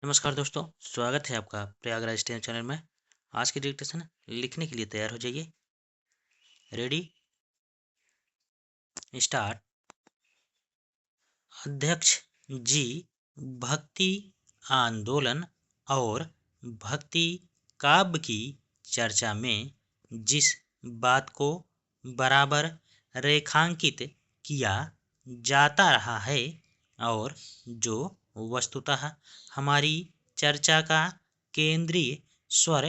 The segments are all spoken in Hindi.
नमस्कार दोस्तों, स्वागत है आपका प्रयागराज स्टेम चैनल में। आज की डिक्टेशन लिखने के लिए तैयार हो जाइए। Ready, start. अध्यक्ष जी भक्ति आंदोलन और भक्ति काव्य की चर्चा में जिस बात को बराबर रेखांकित किया जाता रहा है और जो वस्तुतः हमारी चर्चा का केंद्रीय स्वर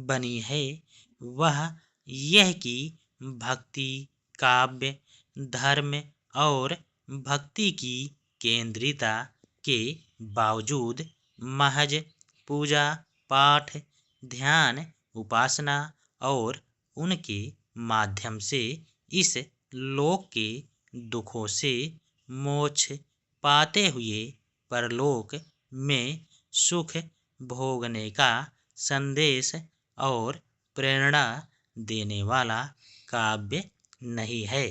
बनी है, वह यह कि भक्ति काव्य धर्म और भक्ति की केंद्रिता के बावजूद महज पूजा पाठ ध्यान उपासना और उनके माध्यम से इस लोक के दुखों से मोक्ष पाते हुए परलोक में सुख भोगने का संदेश और प्रेरणा देने वाला काव्य नहीं है।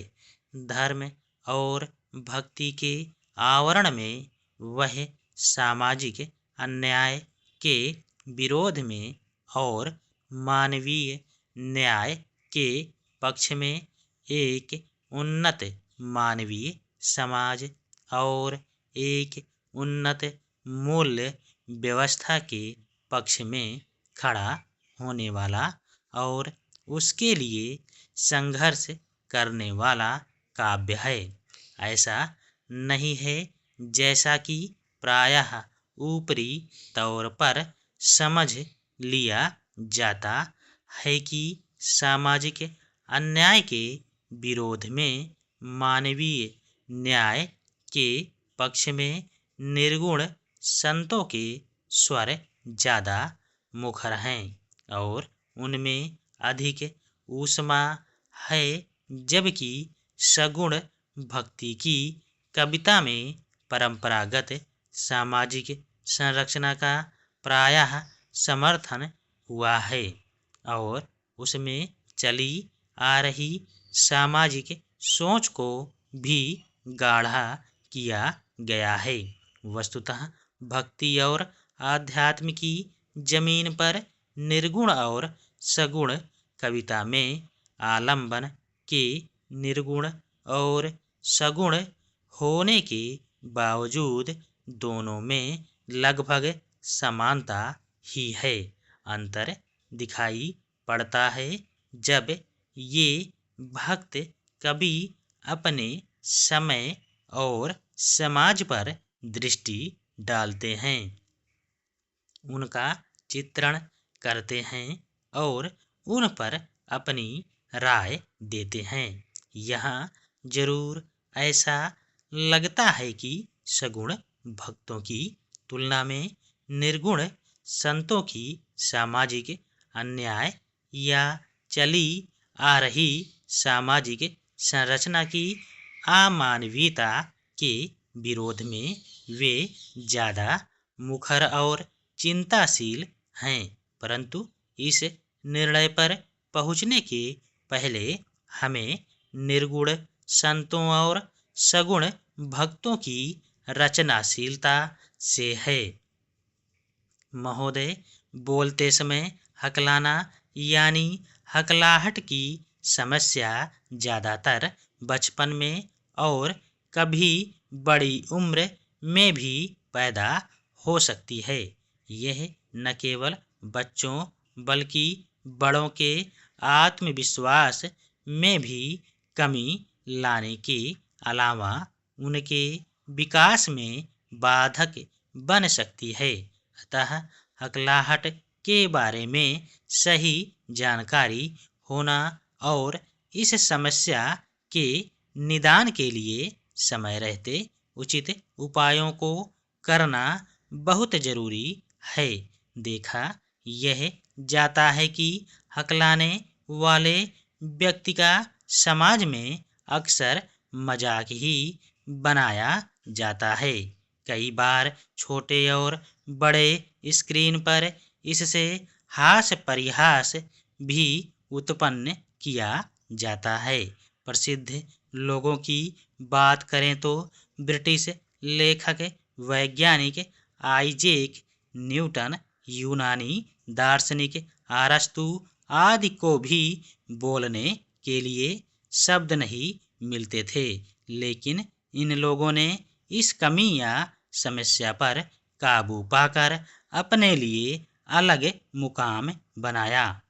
धर्म और भक्ति के आवरण में वह सामाजिक अन्याय के विरोध में और मानवीय न्याय के पक्ष में एक उन्नत मानवीय समाज और एक उन्नत मूल्य व्यवस्था के पक्ष में खड़ा होने वाला और उसके लिए संघर्ष करने वाला काव्य है। ऐसा नहीं है जैसा कि प्रायः ऊपरी तौर पर समझ लिया जाता है कि सामाजिक अन्याय के विरोध में मानवीय न्याय के पक्ष में निर्गुण संतों के स्वर ज़्यादा मुखर हैं और उनमें अधिक ऊष्मा है, जबकि सगुण भक्ति की कविता में परंपरागत सामाजिक संरचना का प्रायः समर्थन हुआ है और उसमें चली आ रही सामाजिक सोच को भी गाढ़ा किया गया है। वस्तुतः भक्ति और आध्यात्म की जमीन पर निर्गुण और सगुण कविता में आलंबन के निर्गुण और सगुण होने के बावजूद दोनों में लगभग समानता ही है। अंतर दिखाई पड़ता है जब ये भक्त कवि अपने समय और समाज पर दृष्टि डालते हैं, उनका चित्रण करते हैं और उन पर अपनी राय देते हैं। यहाँ जरूर ऐसा लगता है कि सगुण भक्तों की तुलना में निर्गुण संतों की सामाजिक अन्याय या चली आ रही सामाजिक संरचना की अमानवीयता के विरोध में वे ज़्यादा मुखर और चिंताशील हैं। परंतु इस निर्णय पर पहुँचने के पहले हमें निर्गुण संतों और सगुण भक्तों की रचनाशीलता से है। महोदय, बोलते समय हकलाना यानी हकलाहट की समस्या ज़्यादातर बचपन में और कभी बड़ी उम्र में भी पैदा हो सकती है। यह न केवल बच्चों बल्कि बड़ों के आत्मविश्वास में भी कमी लाने के अलावा उनके विकास में बाधक बन सकती है। अतः हकलाहट के बारे में सही जानकारी होना और इस समस्या के निदान के लिए समय रहते उचित उपायों को करना बहुत जरूरी है। देखा यह जाता है कि हकलाने वाले व्यक्ति का समाज में अक्सर मजाक ही बनाया जाता है। कई बार छोटे और बड़े स्क्रीन पर इससे हास्य परिहास भी उत्पन्न किया जाता है। प्रसिद्ध लोगों की बात करें तो ब्रिटिश लेखक वैज्ञानिक आइजैक न्यूटन, यूनानी दार्शनिक अरस्तु आदि को भी बोलने के लिए शब्द नहीं मिलते थे, लेकिन इन लोगों ने इस कमी या समस्या पर काबू पाकर अपने लिए अलग मुकाम बनाया।